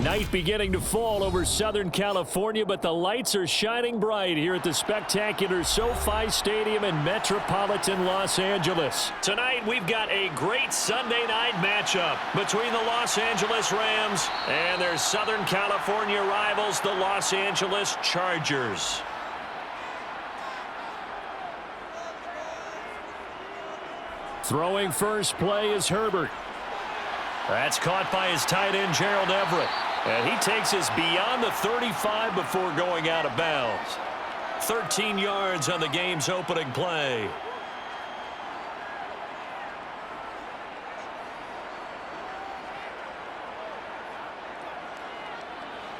Night beginning to fall over Southern California, but the lights are shining bright here at the spectacular SoFi Stadium in metropolitan Los Angeles. Tonight, we've got a great Sunday night matchup between the Los Angeles Rams and their Southern California rivals, the Los Angeles Chargers. Throwing first play is Herbert. That's caught by his tight end, Gerald Everett. And he takes us beyond the 35 before going out of bounds. 13 yards on the game's opening play.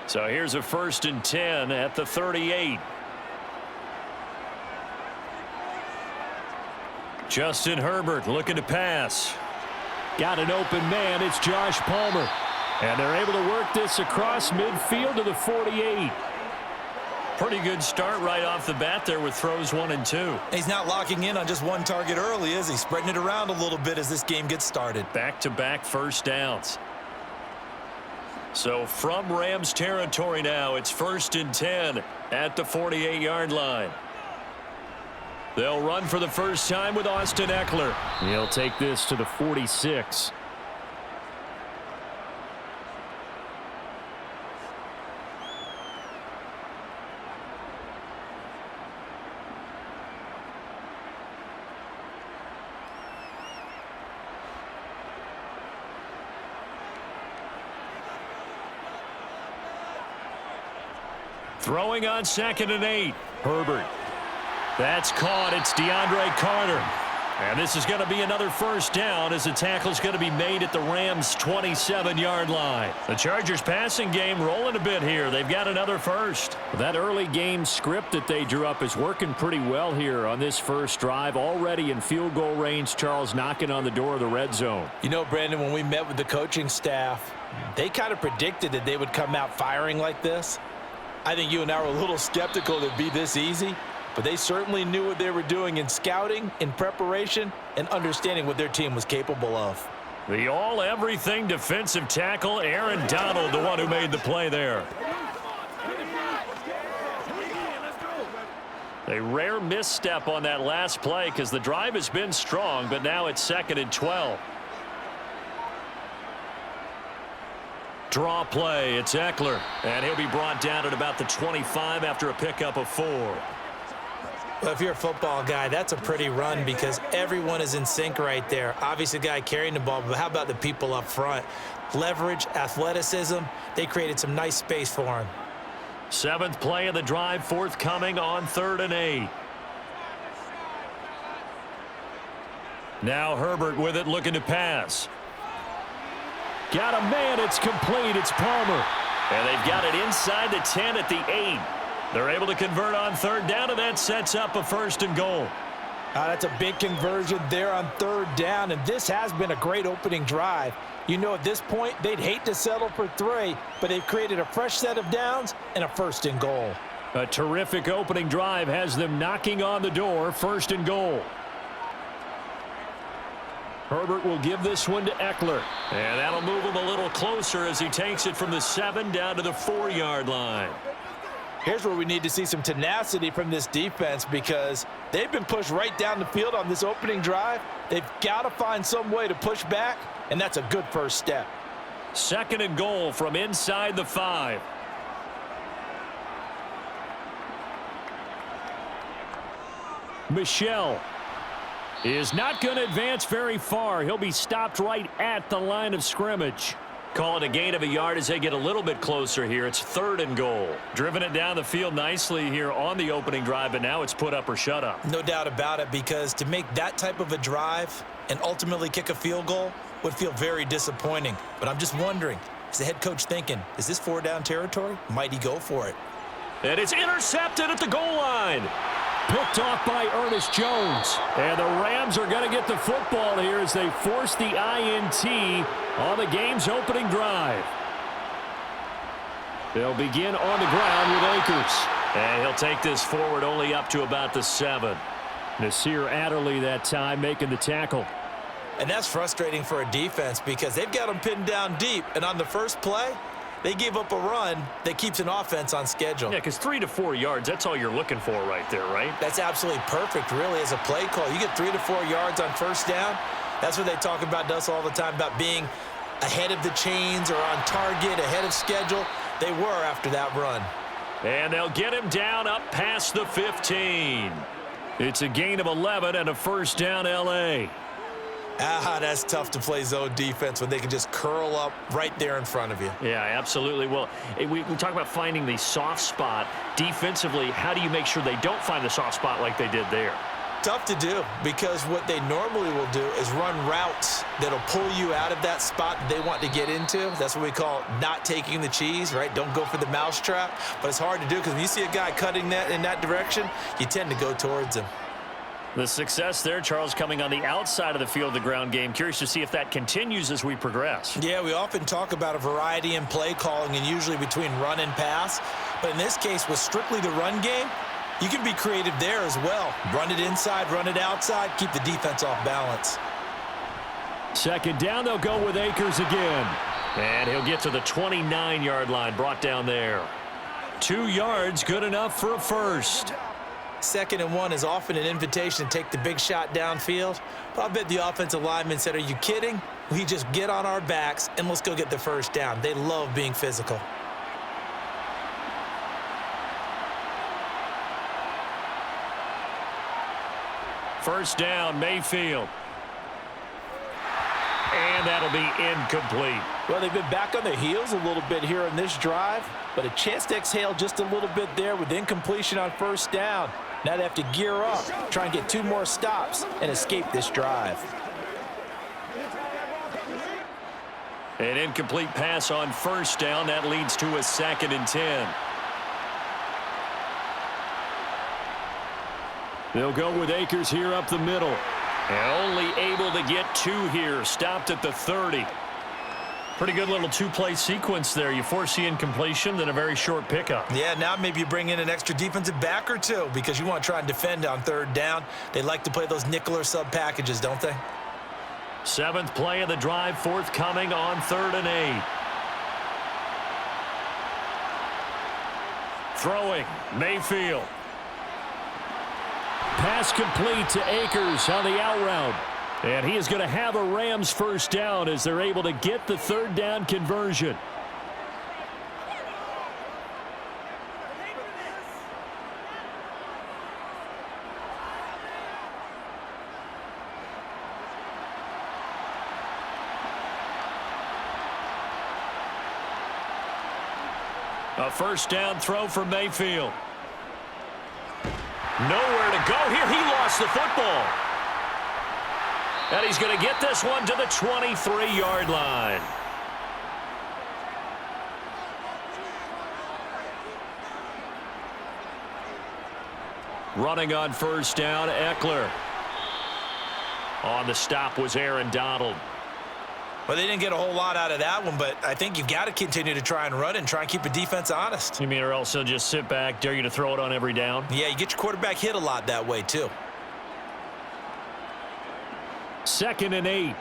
So here's a 1st and 10 at the 38. Justin Herbert looking to pass. Got an open man. It's Josh Palmer. And they're able to work this across midfield to the 48. Pretty good start right off the bat there with throws 1 and 2. He's not locking in on just one target early, is he? Spreading it around a little bit as this game gets started. Back-to-back first downs. So from Rams territory now, it's 1st and 10 at the 48-yard line. They'll run for the first time with Austin Eckler. He'll take this to the 46. Throwing on 2nd and 8. Herbert. That's caught. It's DeAndre Carter. And this is going to be another first down as the tackle's going to be made at the Rams' 27-yard line. The Chargers passing game rolling a bit here. They've got another first. That early game script that they drew up is working pretty well here on this first drive. Already in field goal range, Charles knocking on the door of the red zone. You know, Brandon, when we met with the coaching staff, they kind of predicted that they would come out firing like this. I think you and I were a little skeptical that it'd be this easy. But they certainly knew what they were doing in scouting, in preparation, and understanding what their team was capable of. The all-everything defensive tackle, Aaron Donald, the one who made the play there. A rare misstep on that last play because the drive has been strong, but now it's 2nd and 12. Draw play, it's Eckler, and he'll be brought down at about the 25 after a pickup of 4. Well, if you're a football guy, that's a pretty run because everyone is in sync right there. Obviously, the guy carrying the ball, but how about the people up front? Leverage, athleticism, they created some nice space for him. 7th play of the drive forthcoming on 3rd and 8. Now Herbert with it looking to pass. Got a man, it's complete, it's Palmer. And they've got it inside the 10 at the 8. They're able to convert on 3rd down, and that sets up a 1st and goal. That's a big conversion there on 3rd down, and this has been a great opening drive. You know, at this point, they'd hate to settle for 3, but they've created a fresh set of downs and a 1st and goal. A terrific opening drive has them knocking on the door, 1st and goal. Herbert will give this one to Eckler, and that'll move him a little closer as he takes it from the 7 down to the 4-yard line. Here's where we need to see some tenacity from this defense because they've been pushed right down the field on this opening drive. They've got to find some way to push back, and that's a good first step. 2nd and goal from inside the 5. Michel is not going to advance very far. He'll be stopped right at the line of scrimmage. Call it a gain of a yard as they get a little bit closer here. It's 3rd and goal. Driven it down the field nicely here on the opening drive, but now it's put up or shut up. No doubt about it, because to make that type of a drive and ultimately kick a field goal would feel very disappointing. But I'm just wondering, is the head coach thinking, is this 4-down territory? Might he go for it? And it's intercepted at the goal line. Picked off by Ernest Jones. And the Rams are going to get the football here as they force the INT on the game's opening drive. They'll begin on the ground with Akers. And he'll take this forward only up to about the 7. Nasir Adderley that time making the tackle. And that's frustrating for a defense because they've got them pinned down deep. And on the first play, They gave up a run that keeps an offense on schedule. Yeah, because 3 to 4 yards, that's all you're looking for right there, right? That's absolutely perfect, really, as a play call. You get 3 to 4 yards on first down. That's what they talk about to us all the time, about being ahead of the chains or on target, ahead of schedule. They were after that run. And they'll get him down up past the 15. It's a gain of 11 and a first down, L.A. That's tough to play zone defense when they can just curl up right there in front of you. Yeah, absolutely. Well, we talk about finding the soft spot. Defensively, how do you make sure they don't find the soft spot like they did there? Tough to do, because what they normally will do is run routes that'll pull you out of that spot that they want to get into. That's what we call not taking the cheese, right? Don't go for the mousetrap. But it's hard to do, because when you see a guy cutting that in that direction, you tend to go towards him. The success there, Charles, coming on the outside of the field, the ground game. Curious to see if that continues as we progress. Yeah, we often talk about a variety in play calling, and usually between run and pass. But in this case, with strictly the run game, you can be creative there as well. Run it inside, run it outside, keep the defense off balance. Second down, they'll go with Akers again. And he'll get to the 29-yard line, brought down there. 2 yards, good enough for a first. 2nd and 1 is often an invitation to take the big shot downfield. But I bet the offensive lineman said, are you kidding? We just get on our backs and let's go get the first down. They love being physical. First down, Mayfield. And that'll be incomplete. Well, they've been back on their heels a little bit here in this drive, but a chance to exhale just a little bit there with incompletion on first down. Now they have to gear up, try and get 2 more stops, and escape this drive. An incomplete pass on first down. That leads to a 2nd and 10. They'll go with Akers here up the middle. And only able to get 2 here. Stopped at the 30. Pretty good little 2-play sequence there. You force the incompletion, then a very short pickup. Yeah, now maybe you bring in an extra defensive back or 2 because you want to try and defend on 3rd down. They like to play those nickel or sub packages, don't they? 7th play of the drive, forthcoming on 3rd and 8. Throwing, Mayfield. Pass complete to Akers on the out route. And he is going to have a Rams first down as they're able to get the 3rd down conversion. A first down throw for Mayfield. Nowhere to go here. He lost the football. And he's going to get this one to the 23-yard line. Running on first down, Eckler. On the stop was Aaron Donald. Well, they didn't get a whole lot out of that one, but I think you've got to continue to try and run and try and keep the defense honest. You mean or else he'll just sit back, dare you to throw it on every down? Yeah, you get your quarterback hit a lot that way, too. 2nd and 8.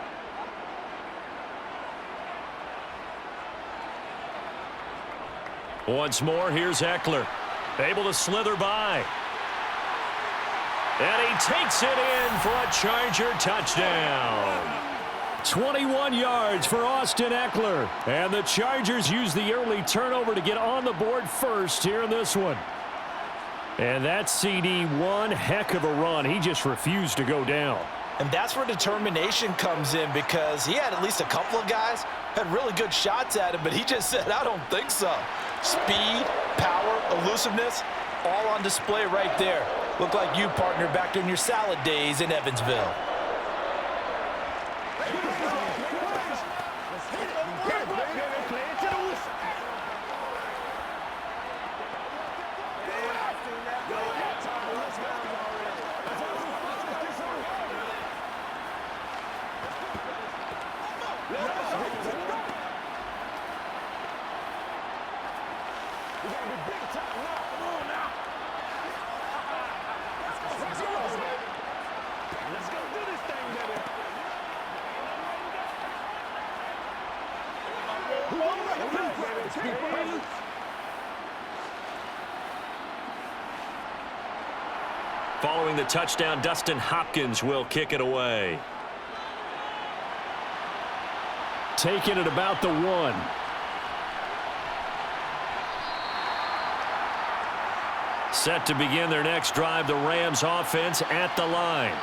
Once more, here's Eckler. Able to slither by. And he takes it in for a Charger touchdown. 21 yards for Austin Eckler. And the Chargers use the early turnover to get on the board first here in this one. And that CD, one heck of a run. He just refused to go down. And that's where determination comes in, because he had at least a couple of guys had really good shots at him, but he just said, I don't think so. Speed, power, elusiveness, all on display right there. Look like you, partner, back during your salad days in Evansville. Following the touchdown, Dustin Hopkins will kick it away. Taking it about the 1. Set to begin their next drive, the Rams offense at the line.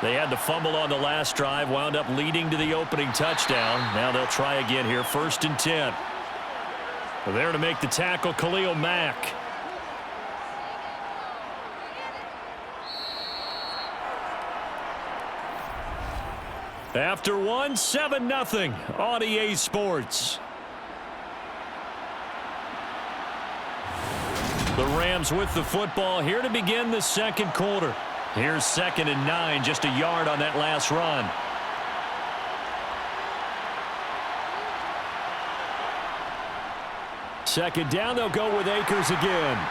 They had the fumble on the last drive, wound up leading to the opening touchdown. Now they'll try again here, 1st and 10. There to make the tackle, Khalil Mack. After 1, 7-0 on EA Sports. The Rams with the football here to begin the second quarter. Here's 2nd and 9, just a yard on that last run. Second down, they'll go with Akers again.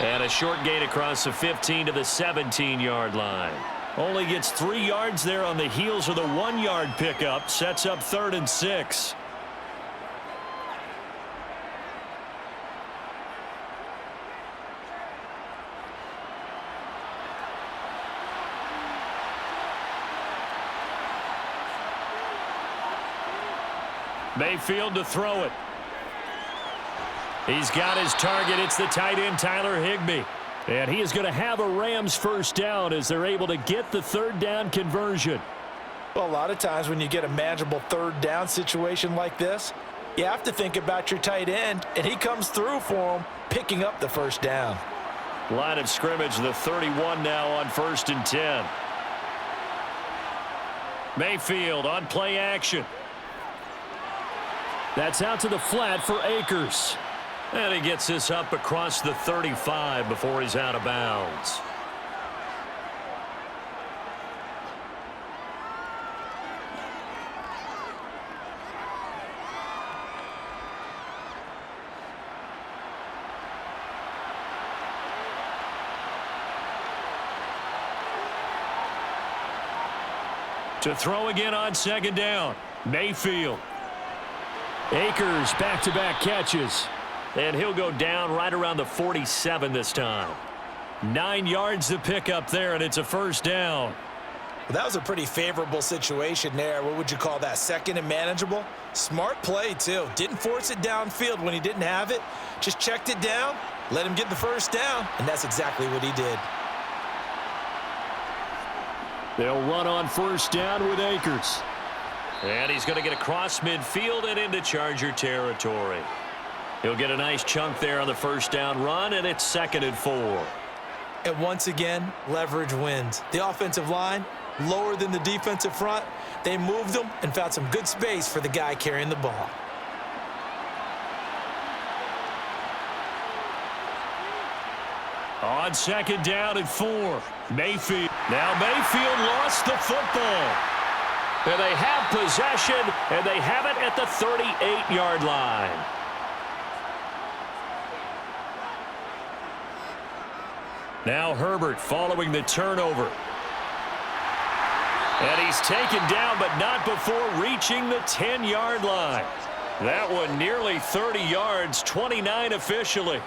And a short gain across the 15 to the 17-yard line. Only gets 3 yards there on the heels of the 1-yard pickup. Sets up 3rd and 6. Mayfield to throw it. He's got his target. It's the tight end, Tyler Higbee. And he is going to have a Rams first down as they're able to get the 3rd down conversion. Well, a lot of times when you get a manageable 3rd down situation like this, you have to think about your tight end, and he comes through for him, picking up the 1st down. Line of scrimmage, the 31 now on 1st and 10. Mayfield on play action. That's out to the flat for Akers. And he gets this up across the 35 before he's out of bounds. To throw again on 2nd down, Mayfield. Akers back-to-back catches. And he'll go down right around the 47 this time. 9 yards to pick up there, and it's a 1st down. Well, that was a pretty favorable situation there. What would you call that? 2nd and manageable? Smart play, too. Didn't force it downfield when he didn't have it. Just checked it down, let him get the 1st down, and that's exactly what he did. They'll run on 1st down with Akers. And he's going to get across midfield and into Charger territory. He'll get a nice chunk there on the 1st down run, and it's 2nd and 4. And once again, leverage wins. The offensive line, lower than the defensive front. They moved them and found some good space for the guy carrying the ball. On 2nd down and 4, Mayfield. Now Mayfield lost the football. And they have possession, and they have it at the 38-yard line. Now Herbert following the turnover. And he's taken down, but not before reaching the 10-yard line. That one nearly 30 yards, 29 officially.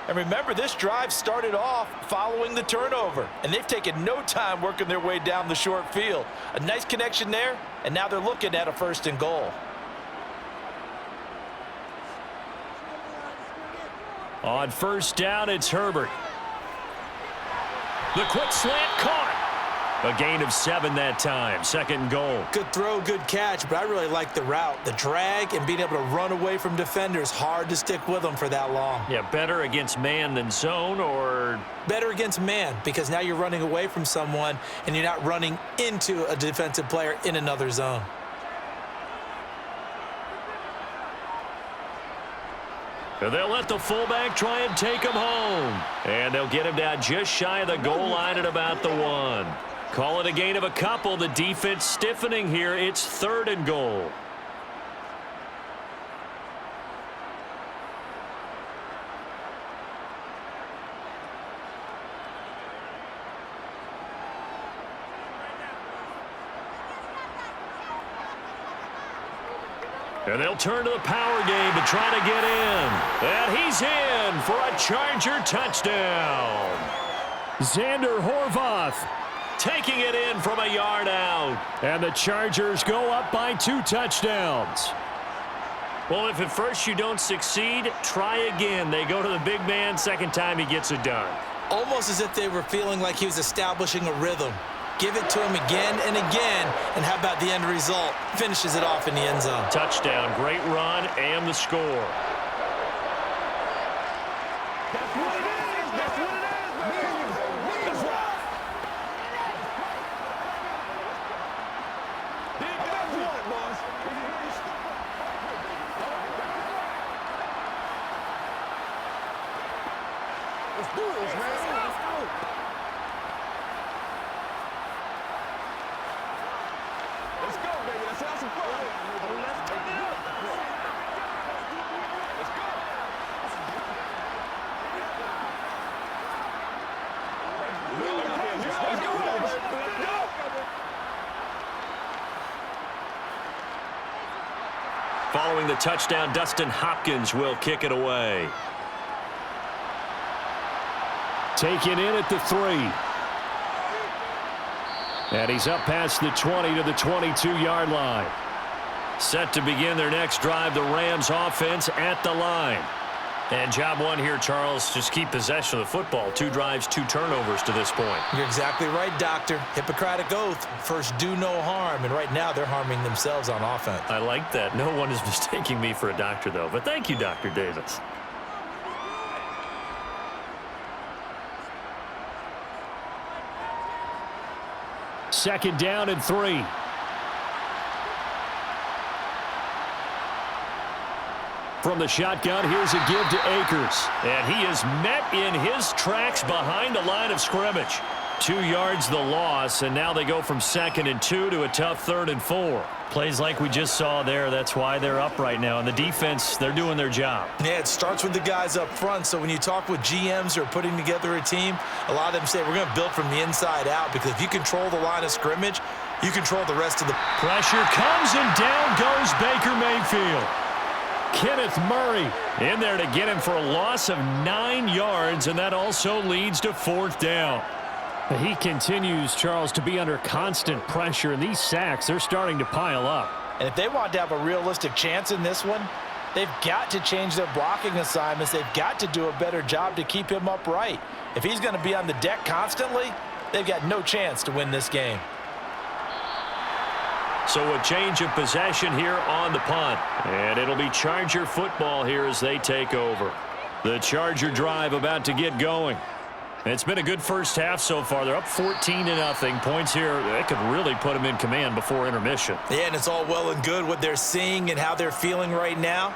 And remember, this drive started off following the turnover, and they've taken no time working their way down the short field. A nice connection there, and now they're looking at a 1st and goal. On 1st down, it's Herbert. The quick slant caught. A gain of 7 that time. 2nd and goal. Good throw, good catch, but I really like the route. The drag and being able to run away from defenders, hard to stick with them for that long. Yeah, better against man than zone, or? Better against man, because now you're running away from someone and you're not running into a defensive player in another zone. And they'll let the fullback try and take him home. And they'll get him down just shy of the goal line at about the 1. Call it a gain of a couple. The defense stiffening here. It's 3rd and goal. And they'll turn to the power game to try to get in. And he's in for a Charger touchdown. Xander Horvath taking it in from a yard out. And the Chargers go up by 2 touchdowns. Well, if at first you don't succeed, try again. They go to the big man. Second time he gets it done. Almost as if they were feeling like he was establishing a rhythm. Give it to him again and again, and how about the end result? Finishes it off in the end zone. Touchdown, great run, and the score. That's what it is. That's what it is, baby. That's right. That's what, boss. Let's do this, man. Let's go. Let's go, baby. Let's have some fun. Let's turn it up. Let's go. Let's go. Let's go. Following the touchdown, Dustin Hopkins will kick it away. Taken in at the 3. And he's up past the 20 to the 22-yard line. Set to begin their next drive, the Rams offense at the line. And job one here, Charles, just keep possession of the football. 2 drives, 2 turnovers to this point. You're exactly right, Doctor. Hippocratic oath. First, do no harm. And right now, they're harming themselves on offense. I like that. No one is mistaking me for a doctor, though. But thank you, Dr. Davis. Second down and 3. From the shotgun, here's a give to Akers. And he is met in his tracks behind the line of scrimmage. 2 yards the loss, and now they go from 2nd and 2 to a tough 3rd and 4. Plays like we just saw there. That's why they're up right now. And the defense, they're doing their job. Yeah, it starts with the guys up front. So when you talk with GMs who are putting together a team, a lot of them say we're going to build from the inside out, because if you control the line of scrimmage, you control the rest of the... Pressure comes, and down goes Baker Mayfield. Kenneth Murray in there to get him for a loss of 9 yards, and that also leads to 4th down. He continues, Charles, to be under constant pressure, and these sacks, they're starting to pile up. And if they want to have a realistic chance in this one, they've got to change their blocking assignments. They've got to do a better job to keep him upright. If he's going to be on the deck constantly, they've got no chance to win this game. So a change of possession here on the punt. And it'll be Charger football here as they take over. The Charger drive about to get going. It's been a good first half so far. They're up 14-0. Points here, that could really put them in command before intermission. Yeah, and it's all well and good what they're seeing and how they're feeling right now.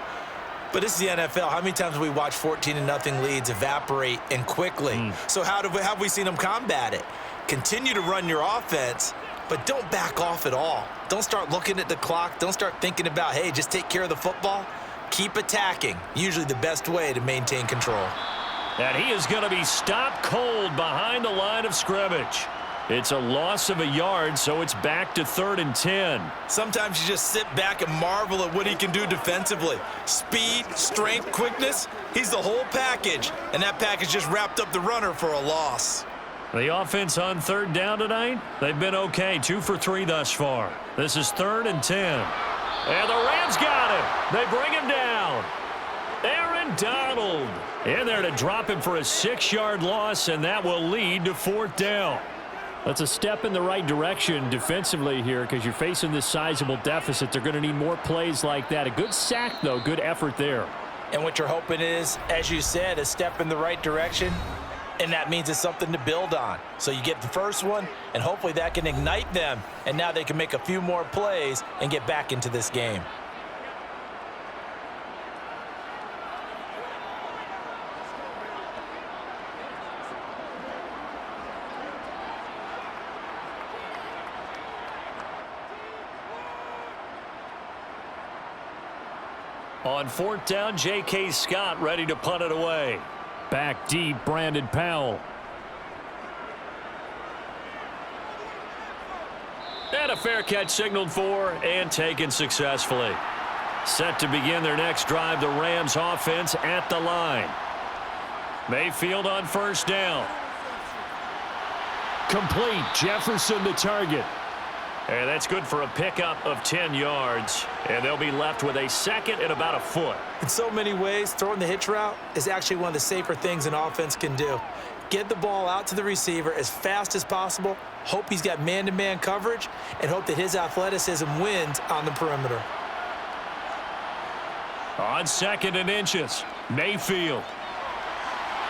But this is the NFL. How many times have we watched 14-0 leads evaporate and quickly? So how have we seen them combat it? Continue to run your offense, but don't back off at all. Don't start looking at the clock. Don't start thinking about, hey, just take care of the football. Keep attacking. Usually the best way to maintain control. And he is going to be stopped cold behind the line of scrimmage. It's a loss of a yard, so it's back to 3rd and 10. Sometimes you just sit back and marvel at what he can do defensively. Speed, strength, quickness, he's the whole package. And that package just wrapped up the runner for a loss. The offense on 3rd down tonight, they've been okay. 2 for 3 thus far. This is 3rd and 10. And the Rams got him. They bring him down. Aaron Donald in there to drop him for a 6-yard loss, and that will lead to 4th down. That's a step in the right direction defensively here, because you're facing this sizable deficit. They're going to need more plays like that. A good sack, though. Good effort there. And what you're hoping is, as you said, a step in the right direction, and that means it's something to build on. So you get the first one, and hopefully that can ignite them, and now they can make a few more plays and get back into this game. On 4th down, J.K. Scott ready to punt it away. Back deep, Brandon Powell. And a fair catch signaled for and taken successfully. Set to begin their next drive, the Rams offense at the line. Mayfield on first down. Complete. Jefferson the target. And that's good for a pickup of 10 yards. And they'll be left with a second and about a foot. In so many ways, throwing the hitch route is actually one of the safer things an offense can do. Get the ball out to the receiver as fast as possible, hope he's got man-to-man coverage, and hope that his athleticism wins on the perimeter. On second and inches, Mayfield.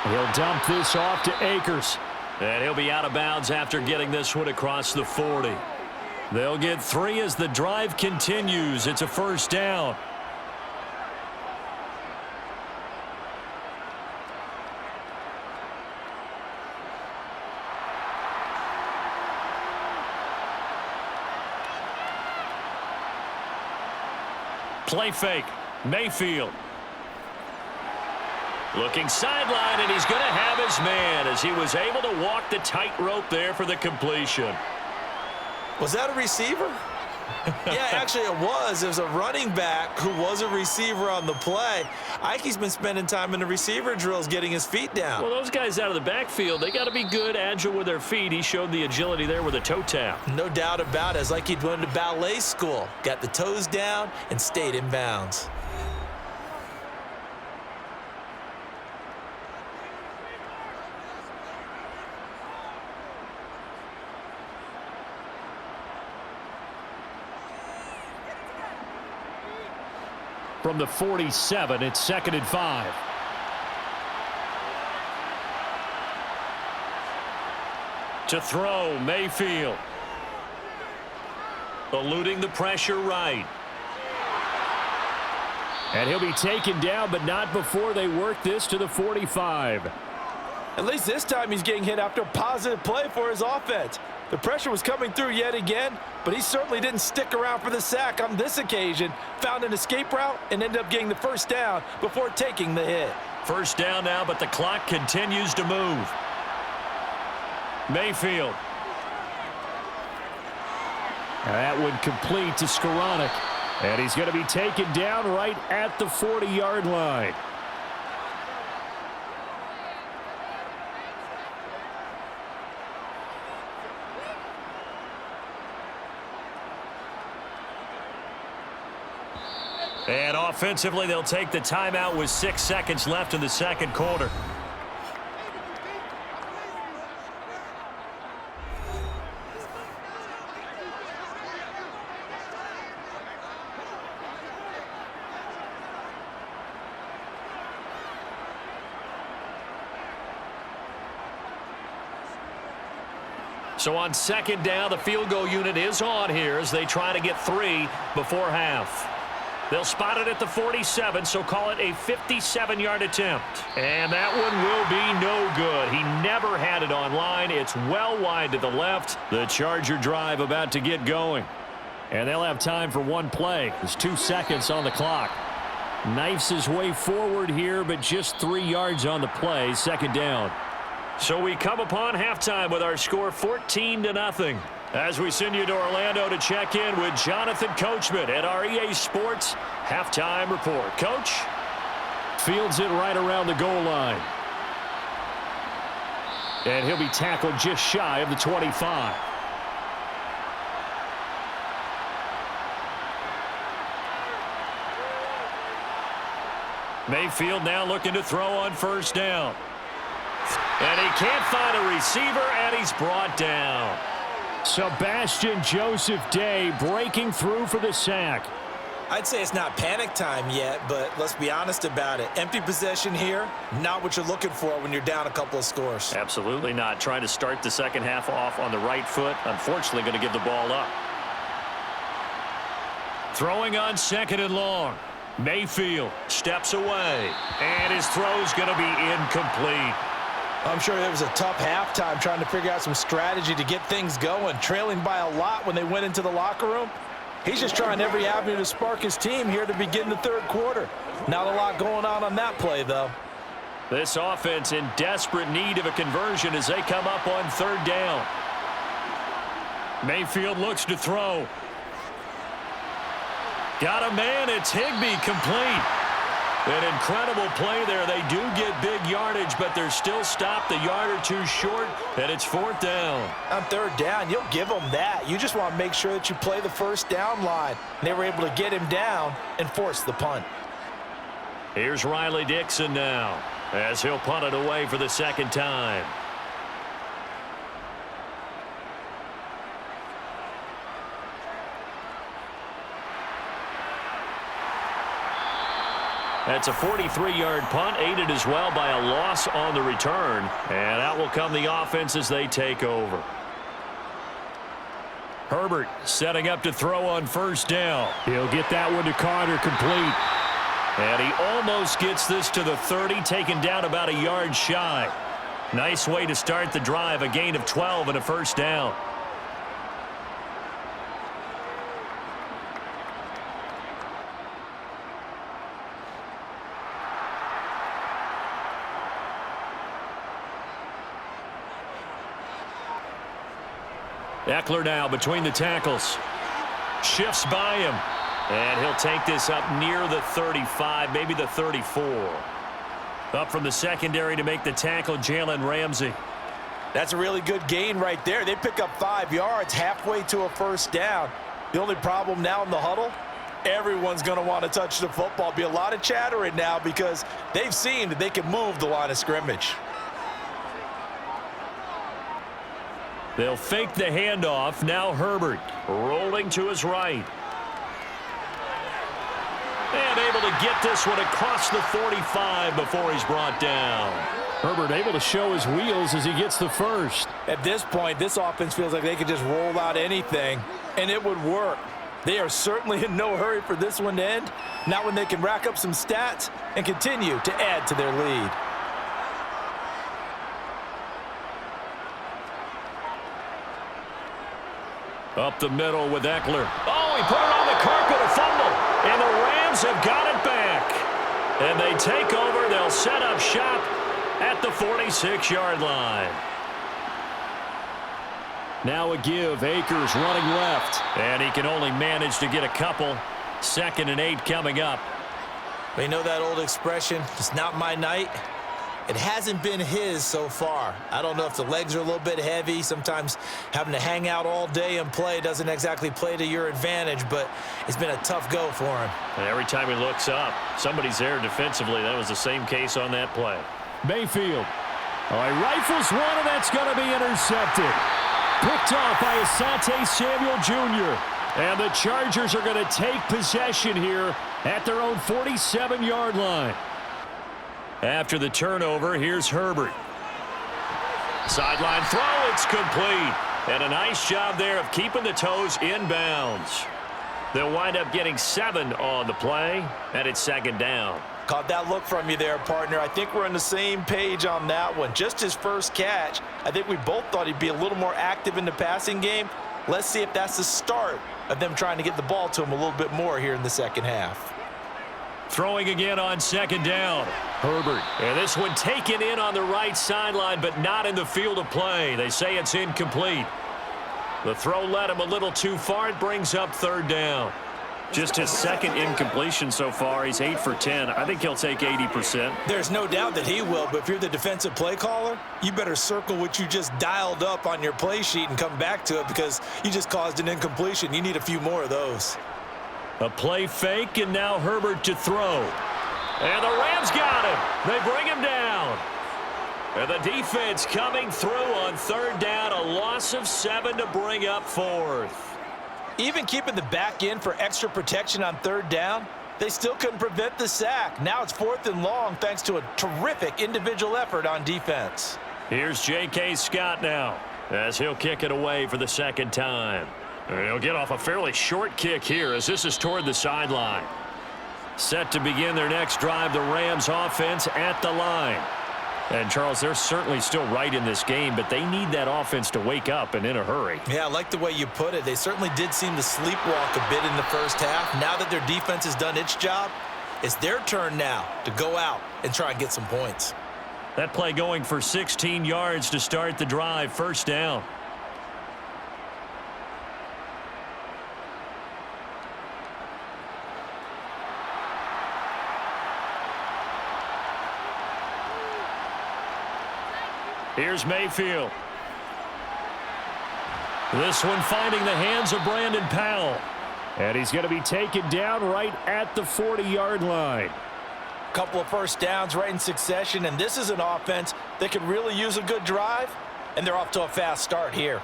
He'll dump this off to Akers. And he'll be out of bounds after getting this one across the 40. They'll get 3 as the drive continues. It's a first down. Play fake. Mayfield. Looking sideline, and he's going to have his man as he was able to walk the tightrope there for the completion. Was that a receiver? Yeah, actually it was. It was a running back who was a receiver on the play. Ike's been spending time in the receiver drills getting his feet down. Well, those guys out of the backfield, they got to be good, agile with their feet. He showed the agility there with a toe tap. No doubt about it. It's like he'd went to ballet school. Got the toes down and stayed in bounds. From the 47, it's 2nd and 5. To throw, Mayfield. Eluding the pressure right. And he'll be taken down, but not before they work this to the 45. At least this time he's getting hit after a positive play for his offense. The pressure was coming through yet again, but he certainly didn't stick around for the sack on this occasion. Found an escape route and ended up getting the first down before taking the hit. First down now, but the clock continues to move. Mayfield. And that one complete to Skoranek. And he's going to be taken down right at the 40-yard line. And offensively, they'll take the timeout with 6 seconds left in the second quarter. So on second down, the field goal unit is on here as they try to get 3 before half. They'll spot it at the 47, so call it a 57-yard attempt. And that one will be no good. He never had it on line. It's well wide to the left. The Charger drive about to get going. And they'll have time for one play. There's 2 seconds on the clock. Knifes his way forward here, but just 3 yards on the play. Second down. So we come upon halftime with our score 14-0. As we send you to Orlando to check in with Jonathan Coachman at our EA Sports Halftime Report. Coach? Fields it right around the goal line. And he'll be tackled just shy of the 25. Mayfield now looking to throw on first down. And he can't find a receiver, and he's brought down. Sebastian Joseph Day breaking through for the sack. I'd say it's not panic time yet, but let's be honest about it. Empty possession here, not what you're looking for when you're down a couple of scores. Absolutely not. Trying to start the second half off on the right foot. Unfortunately, going to give the ball up. Throwing on second and long. Mayfield steps away, and his throw's going to be incomplete. I'm sure it was a tough halftime trying to figure out some strategy to get things going, trailing by a lot when they went into the locker room. He's just trying every avenue to spark his team here to begin the third quarter. Not a lot going on that play, though. This offense in desperate need of a conversion as they come up on third down. Mayfield looks to throw. Got a man. It's Higbee, complete. An incredible play there. They do get big yardage, but they're still stopped a yard or two short, and it's 4th down. On 3rd down, you'll give them that. You just want to make sure that you play the first down line. They were able to get him down and force the punt. Here's Riley Dixon now, as he'll punt it away for the 2nd time. That's a 43-yard punt, aided as well by a loss on the return. And out will come the offense as they take over. Herbert setting up to throw on 1st down. He'll get that one to Carter, complete. And he almost gets this to the 30, taken down about a yard shy. Nice way to start the drive, a gain of 12 and a 1st down. Eckler now between the tackles. Shifts by him. And he'll take this up near the 35, maybe the 34. Up from the secondary to make the tackle, Jalen Ramsey. That's a really good gain right there. They pick up 5 yards halfway to a 1st down. The only problem now in the huddle, everyone's going to want to touch the football. Be a lot of chattering now because they've seen that they can move the line of scrimmage. They'll fake the handoff. Now Herbert rolling to his right. And able to get this one across the 45 before he's brought down. Herbert able to show his wheels as he gets the 1st. At this point, this offense feels like they could just roll out anything, and it would work. They are certainly in no hurry for this one to end. Not when they can rack up some stats and continue to add to their lead. Up the middle with Eckler. Oh, he put it on the carpet, a fumble. And the Rams have got it back. And they take over. They'll set up shop at the 46-yard line. Now a give. Akers running left. And he can only manage to get a couple. 2nd and 8 coming up. We know that old expression, it's not my night. It hasn't been his so far. I don't know if the legs are a little bit heavy. Sometimes having to hang out all day and play doesn't exactly play to your advantage, but it's been a tough go for him. And every time he looks up, somebody's there defensively. That was the same case on that play. Mayfield. All right, rifles one, and that's going to be intercepted. Picked off by Asante Samuel Jr. And the Chargers are going to take possession here at their own 47-yard line. After the turnover, here's Herbert. Sideline throw, it's complete. And a nice job there of keeping the toes in bounds. They'll wind up getting 7 on the play, and it's 2nd down. Caught that look from you there, partner. I think we're on the same page on that one. Just his first catch. I think we both thought he'd be a little more active in the passing game. Let's see if that's the start of them trying to get the ball to him a little bit more here in the 2nd half. Throwing again on 2nd down. Herbert. And this one taken in on the right sideline, but not in the field of play. They say it's incomplete. The throw led him a little too far. It brings up 3rd down. Just his 2nd incompletion so far. He's 8 for 10. I think he'll take 80%. There's no doubt that he will, but if you're the defensive play caller, you better circle what you just dialed up on your play sheet and come back to it because you just caused an incompletion. You need a few more of those. A play fake, and now Herbert to throw. And the Rams got him. They bring him down. And the defense coming through on 3rd down. A loss of 7 to bring up 4th. Even keeping the back in for extra protection on 3rd down, they still couldn't prevent the sack. Now it's 4th and long thanks to a terrific individual effort on defense. Here's J.K. Scott now as he'll kick it away for the 2nd time. And he'll get off a fairly short kick here as this is toward the sideline. Set to begin their next drive, the Rams offense at the line. And, Charles, they're certainly still right in this game, but they need that offense to wake up and in a hurry. Yeah, I like the way you put it. They certainly did seem to sleepwalk a bit in the first half. Now that their defense has done its job, it's their turn now to go out and try and get some points. That play going for 16 yards to start the drive, 1st down. Here's Mayfield. This one finding the hands of Brandon Powell. And he's going to be taken down right at the 40-yard line. Couple of first downs right in succession, and this is an offense that could really use a good drive, and they're off to a fast start here.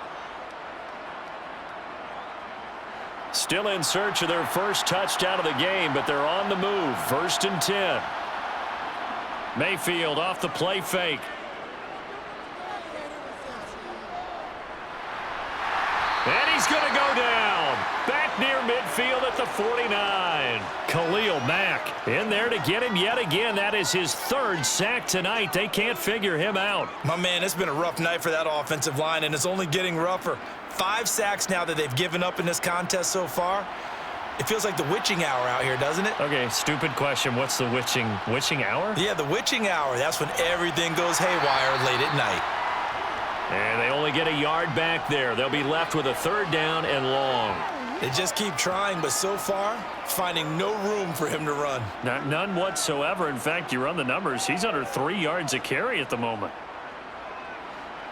Still in search of their first touchdown of the game, but they're on the move. 1st and 10. Mayfield off the play fake. And he's going to go down. Back near midfield at the 49. Khalil Mack in there to get him yet again. That is his 3rd sack tonight. They can't figure him out. My man, it's been a rough night for that offensive line, and it's only getting rougher. 5 sacks now that they've given up in this contest so far. It feels like the witching hour out here, doesn't it? Okay, stupid question. What's the witching hour? Yeah, the witching hour. That's when everything goes haywire late at night. And they only get a yard back there. They'll be left with a 3rd down and long. They just keep trying, but so far, finding no room for him to run. None whatsoever. In fact, you run the numbers. He's under 3 yards a carry at the moment.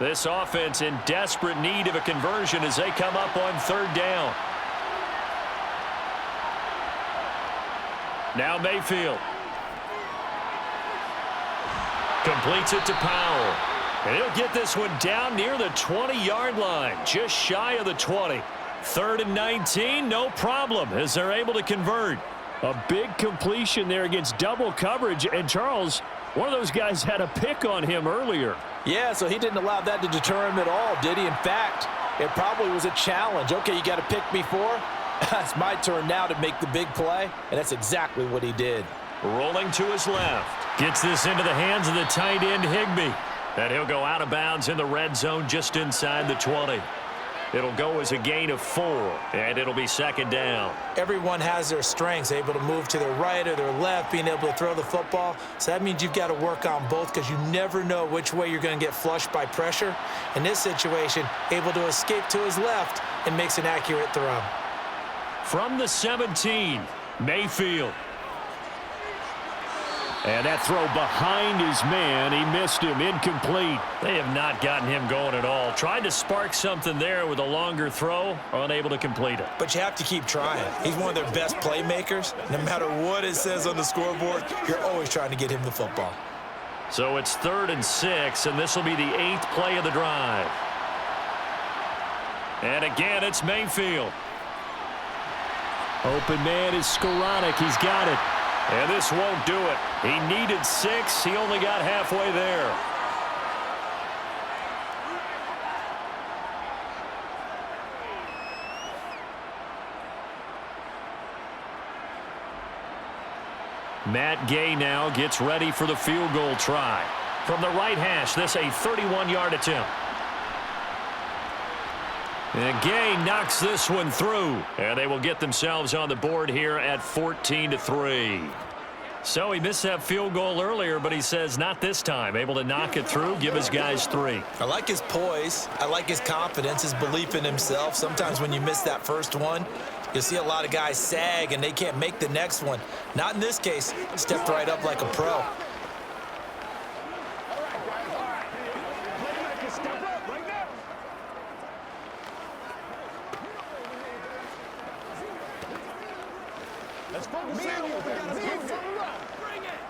This offense in desperate need of a conversion as they come up on 3rd down. Now Mayfield. Completes it to Powell. And he'll get this one down near the 20-yard line, just shy of the 20. 3rd and 19, no problem, as they're able to convert. A big completion there against double coverage. And, Charles, one of those guys had a pick on him earlier. Yeah, so he didn't allow that to deter him at all, did he? In fact, it probably was a challenge. Okay, you got to pick me 4. It's my turn now to make the big play, and that's exactly what he did. Rolling to his left. Gets this into the hands of the tight end, Higbee. And he'll go out of bounds in the red zone just inside the 20. It'll go as a gain of 4, and it'll be 2nd down. Everyone has their strengths, able to move to their right or their left, being able to throw the football. So that means you've got to work on both because you never know which way you're going to get flushed by pressure. In this situation, able to escape to his left and makes an accurate throw. From the 17, Mayfield. And that throw behind his man. He missed him. Incomplete. They have not gotten him going at all. Tried to spark something there with a longer throw. Unable to complete it. But you have to keep trying. He's one of their best playmakers. No matter what it says on the scoreboard, you're always trying to get him the football. So it's 3rd and 6, and this will be the 8th play of the drive. And again, it's Mayfield. Open man is Skoranek. He's got it. And this won't do it. He needed 6. He only got halfway there. Matt Gay now gets ready for the field goal try. From the right hash, this a 31-yard attempt. And Gay knocks this one through. And they will get themselves on the board here at 14-3. So he missed that field goal earlier, but he says not this time. Able to knock it through, give his guys 3. I like his poise. I like his confidence, his belief in himself. Sometimes when you miss that first one, you'll see a lot of guys sag and they can't make the next one. Not in this case. Stepped right up like a pro. Let's focus in on what we got to do from the run. Bring it.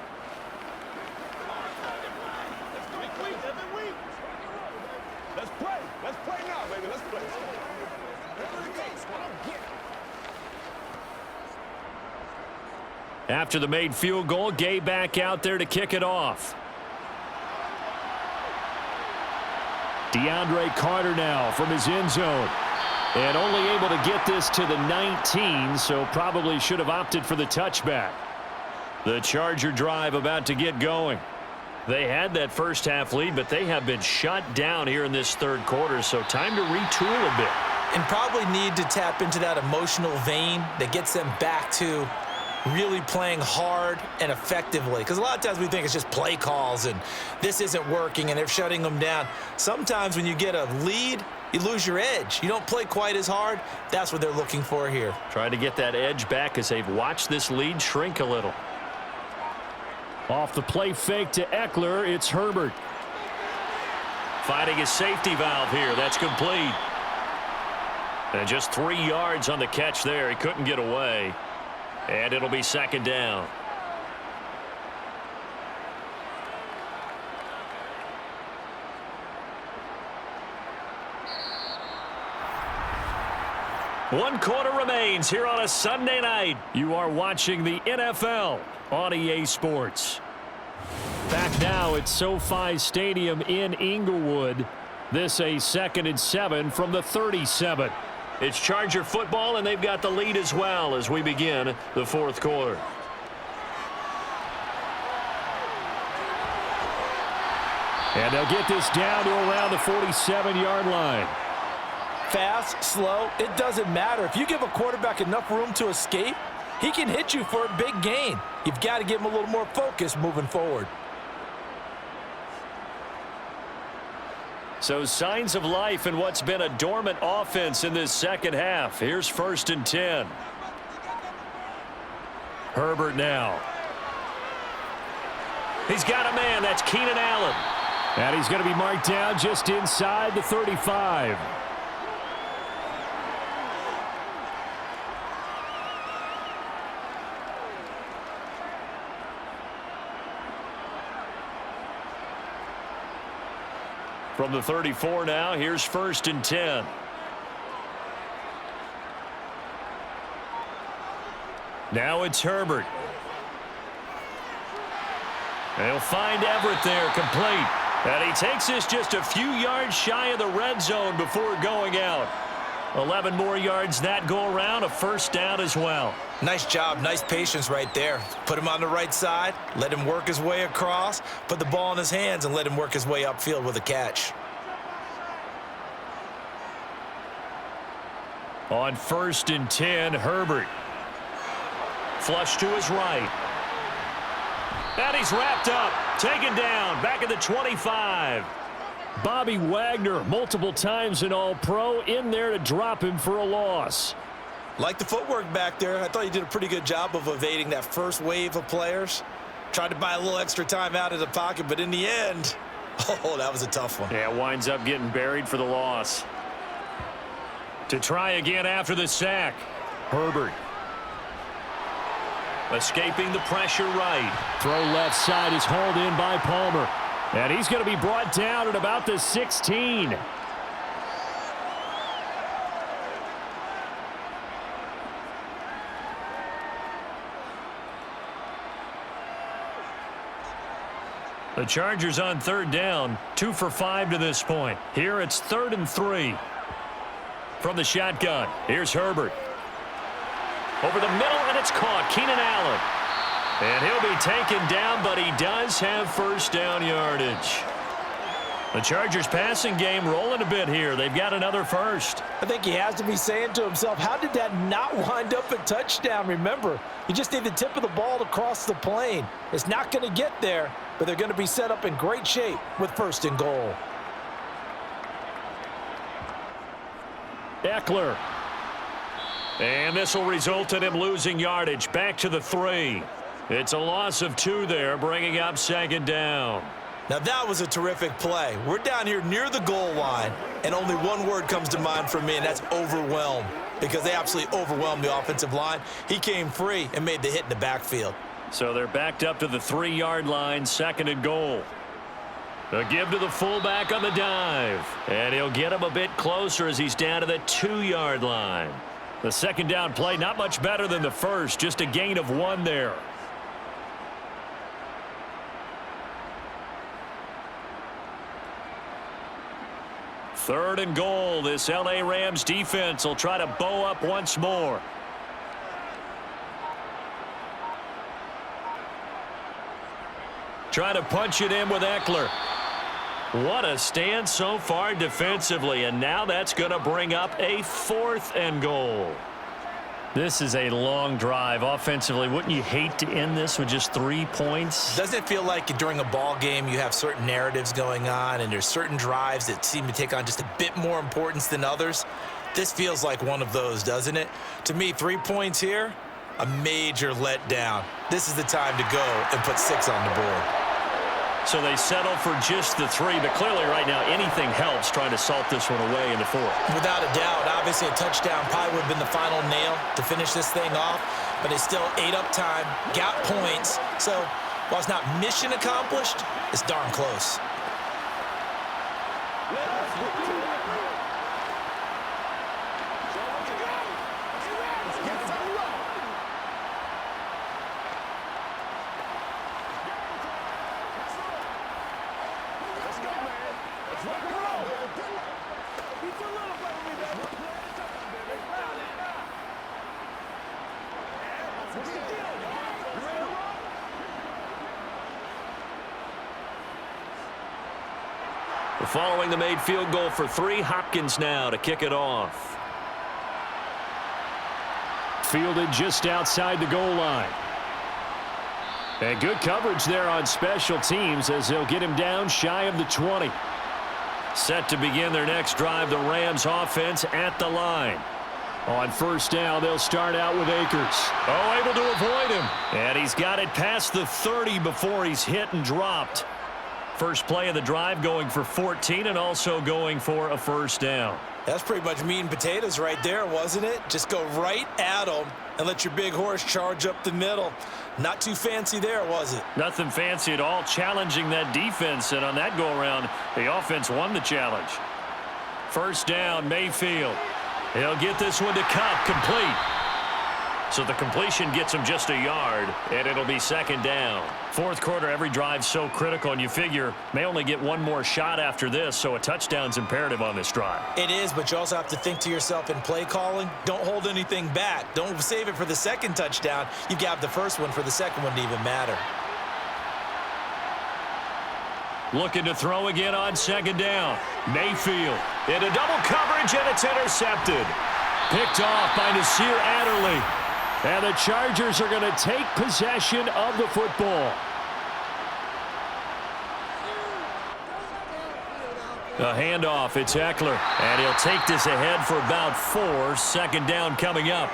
Let's play. Let's play now, baby. Let's play. After the made field goal, Gay back out there to kick it off. DeAndre Carter now from his end zone. And only able to get this to the 19, so probably should have opted for the touchback. The Charger drive about to get going. They had that first half lead, but they have been shut down here in this 3rd quarter, so time to retool a bit. And probably need to tap into that emotional vein that gets them back to really playing hard and effectively. Because a lot of times we think it's just play calls and this isn't working and they're shutting them down. Sometimes when you get a lead, you lose your edge. You don't play quite as hard. That's what they're looking for here. Trying to get that edge back as they've watched this lead shrink a little. Off the play fake to Eckler, it's Herbert. Finding his safety valve here. That's complete. And just 3 yards on the catch there. He couldn't get away. And it'll be second down. One quarter remains here on a Sunday night. You are watching the NFL on EA Sports. Back now at SoFi Stadium in Inglewood. This a 2nd and 7 from the 37. It's Charger football, and they've got the lead as well as we begin the 4th quarter. And they'll get this down to around the 47-yard line. Fast, slow, it doesn't matter. If you give a quarterback enough room to escape, he can hit you for a big gain. You've got to give him a little more focus moving forward. So signs of life in what's been a dormant offense in this second half. Here's 1st and 10. Herbert now. He's got a man. That's Keenan Allen. And he's going to be marked down just inside the 35. From the 34 now, here's 1st and 10. Now it's Herbert. They'll find Everett there, complete. And he takes this just a few yards shy of the red zone before going out. 11 more yards that go around, a 1st down as well. Nice job, nice patience right there. Put him on the right side, let him work his way across, put the ball in his hands, and let him work his way upfield with a catch. On 1st and 10, Herbert. Flush to his right. And he's wrapped up, taken down, back at the 25. Bobby Wagner, multiple times an All-Pro, in there to drop him for a loss. Like the footwork back there, I thought he did a pretty good job of evading that first wave of players. Tried to buy a little extra time out of the pocket, but in the end, oh, that was a tough one. Yeah, winds up getting buried for the loss. To try again after the sack, Herbert. Escaping the pressure right. Throw left side is hauled in by Palmer. And he's going to be brought down at about the 16. The Chargers on 3rd down, 2 for 5 to this point. Here it's 3rd and 3. From the shotgun, here's Herbert. Over the middle, and it's caught. Keenan Allen. And he'll be taken down, but he does have 1st down yardage. The Chargers passing game rolling a bit here. They've got another 1st. I think he has to be saying to himself, how did that not wind up a touchdown? Remember, you just need the tip of the ball to cross the plane. It's not going to get there, but they're going to be set up in great shape with 1st and goal. Eckler. And this will result in him losing yardage back to the 3. It's a loss of 2 there, bringing up 2nd down. Now that was a terrific play. We're down here near the goal line, and only one word comes to mind for me, and that's overwhelm, because they absolutely overwhelmed the offensive line. He came free and made the hit in the backfield. So they're backed up to the 3-yard line, 2nd and goal. A give to the fullback on the dive. And he'll get him a bit closer as he's down to the 2-yard line. The 2nd down play not much better than the first, just a gain of 1 there. Third and goal. This L.A. Rams defense will try to bow up once more. Trying to punch it in with Eckler. What a stand so far defensively, and now that's going to bring up a 4th and goal. This is a long drive offensively. Wouldn't you hate to end this with just 3 points? Doesn't it feel like during a ball game you have certain narratives going on and there's certain drives that seem to take on just a bit more importance than others? This feels like one of those, doesn't it? To me, 3 points here, a major letdown. This is the time to go and put 6 on the board. So they settle for just the 3, but clearly right now anything helps trying to salt this one away in the 4th. Without a doubt, obviously a touchdown probably would have been the final nail to finish this thing off, but they still ate up time, got points. So while it's not mission accomplished, it's darn close. Following the made field goal for 3, Hopkins now to kick it off. Fielded just outside the goal line. And good coverage there on special teams as they'll get him down shy of the 20. Set to begin their next drive, the Rams offense at the line. On first down, they'll start out with Akers. Oh, able to avoid him. And he's got it past the 30 before he's hit and dropped. First play of the drive going for 14 and also going for a first down. That's pretty much meat and potatoes right there, wasn't it? Just go right at them and let your big horse charge up the middle. Not too fancy there, was it? Nothing fancy at all, challenging that defense, and on that go-around, the offense won the challenge. First down, Mayfield. He'll get this one to Cup, complete. So the completion gets him just a yard, and it'll be second down. 4th quarter, every drive's so critical, and you figure may only get one more shot after this, so a touchdown's imperative on this drive. It is, but you also have to think to yourself in play calling, don't hold anything back. Don't save it for the second touchdown. You've got the first one for the second one to even matter. Looking to throw again on second down. Mayfield into double coverage, and it's intercepted. Picked off by Nasir Adderley. And the Chargers are going to take possession of the football. A handoff, it's Eckler. And he'll take this ahead for about 4. Second down coming up.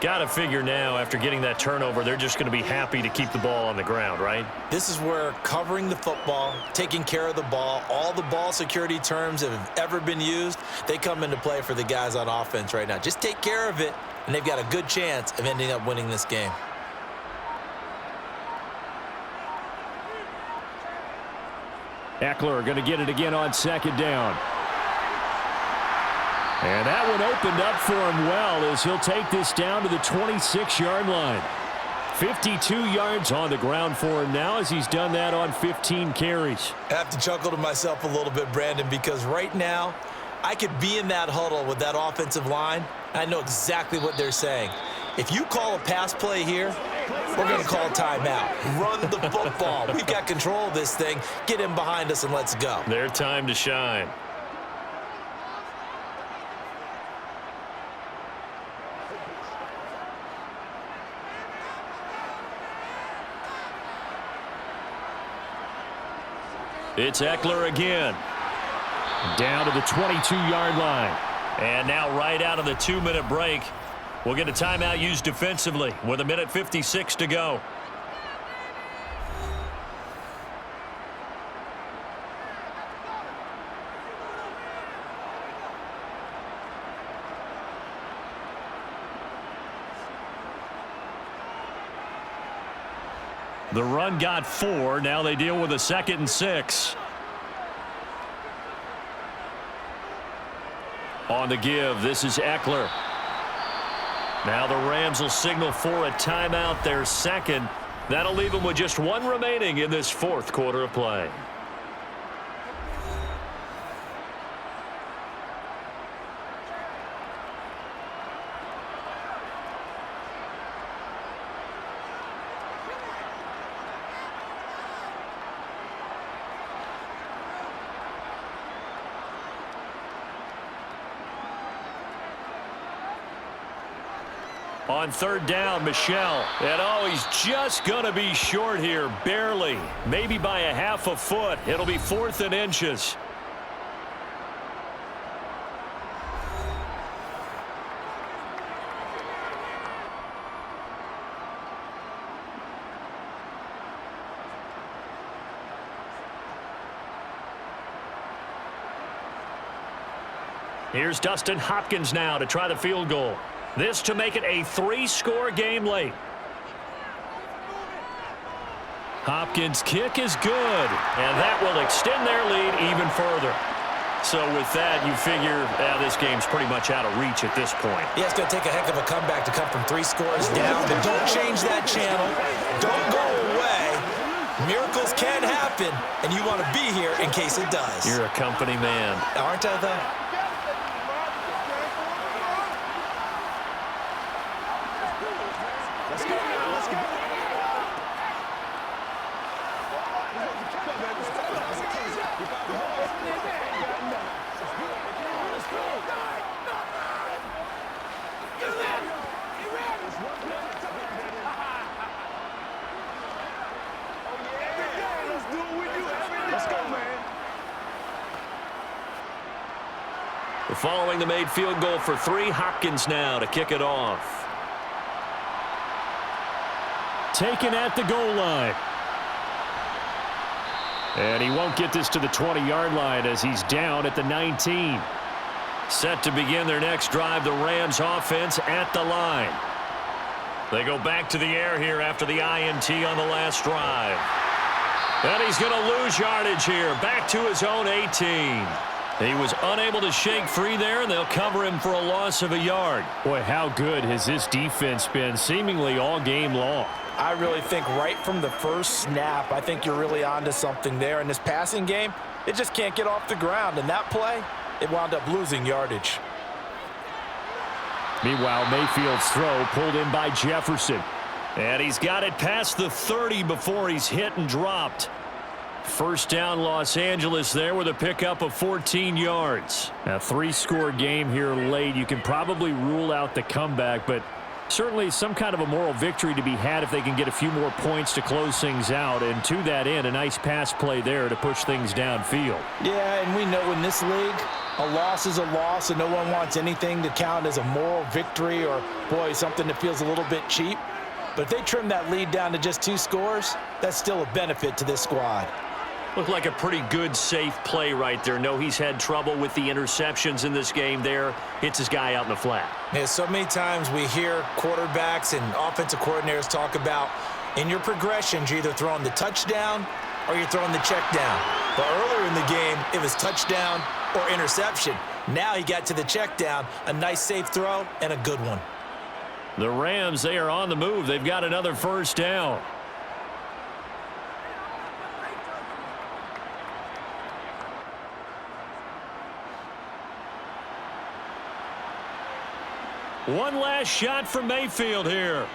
Got to figure now, after getting that turnover, they're just going to be happy to keep the ball on the ground, right? This is where covering the football, taking care of the ball, all the ball security terms that have ever been used, they come into play for the guys on offense right now. Just take care of it, and they've got a good chance of ending up winning this game. Eckler going to get it again on second down. And that one opened up for him well as he'll take this down to the 26-yard line. 52 yards on the ground for him now as he's done that on 15 carries. I have to chuckle to myself a little bit, Brandon, because right now I could be in that huddle with that offensive line. I know exactly what they're saying. If you call a pass play here, we're going to call timeout. Run the football. We've got control of this thing. Get him behind us and let's go. Their time to shine. It's Eckler again. Down to the 22-yard line. And now right out of the 2-minute break, we'll get a timeout used defensively with 1:56 to go. The run got 4. Now they deal with a 2nd and 6. On the give, this is Eckler. Now the Rams will signal for a timeout, their second. That'll leave them with just 1 remaining in this 4th quarter of play. On 3rd down, Michel. And oh, he's just going to be short here, barely. Maybe by a half a foot. It'll be 4th and inches. Here's Dustin Hopkins now to try the field goal. This to make it a 3-score game late. Hopkins' kick is good, and that will extend their lead even further. So with that, you figure this game's pretty much out of reach at this point. Yeah, it's going to take a heck of a comeback to come from 3 scores down, but don't change that channel. Don't go away. Miracles can happen, and you want to be here in case it does. You're a company man. Aren't I, though? Following the made field goal for 3, Hopkins now to kick it off. Taken at the goal line. And he won't get this to the 20-yard line as he's down at the 19. Set to begin their next drive, the Rams offense at the line. They go back to the air here after the INT on the last drive. And he's going to lose yardage here, back to his own 18. He was unable to shake free there, and they'll cover him for a loss of a yard. Boy, how good has this defense been seemingly all game long? I really think right from the first snap, I think you're really onto something there. In this passing game, it just can't get off the ground. And that play, it wound up losing yardage. Meanwhile, Mayfield's throw pulled in by Jefferson. And he's got it past the 30 before he's hit and dropped. First down, Los Angeles there with a pickup of 14 yards. A 3-score game here late. You can probably rule out the comeback, but certainly some kind of a moral victory to be had if they can get a few more points to close things out. And to that end, a nice pass play there to push things downfield. Yeah, and we know in this league, a loss is a loss, and no one wants anything to count as a moral victory or, boy, something that feels a little bit cheap. But if they trim that lead down to just 2 scores, that's still a benefit to this squad. Looked like a pretty good, safe play right there. No, he's had trouble with the interceptions in this game there. Hits his guy out in the flat. Yeah, so many times we hear quarterbacks and offensive coordinators talk about in your progressions, you're either throwing the touchdown or you're throwing the check down. But earlier in the game, it was touchdown or interception. Now he got to the check down, a nice safe throw and a good one. The Rams, they are on the move. They've got another first down. One last shot from Mayfield here.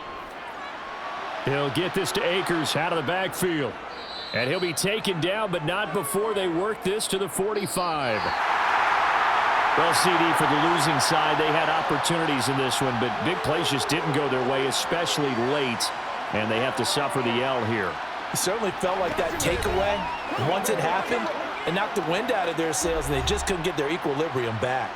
He'll get this to Akers out of the backfield. And he'll be taken down, but not before they work this to the 45. Well, CD, for the losing side, they had opportunities in this one, but big plays just didn't go their way, especially late. And they have to suffer the L here. It certainly felt like that takeaway, once it happened, it knocked the wind out of their sails, and they just couldn't get their equilibrium back.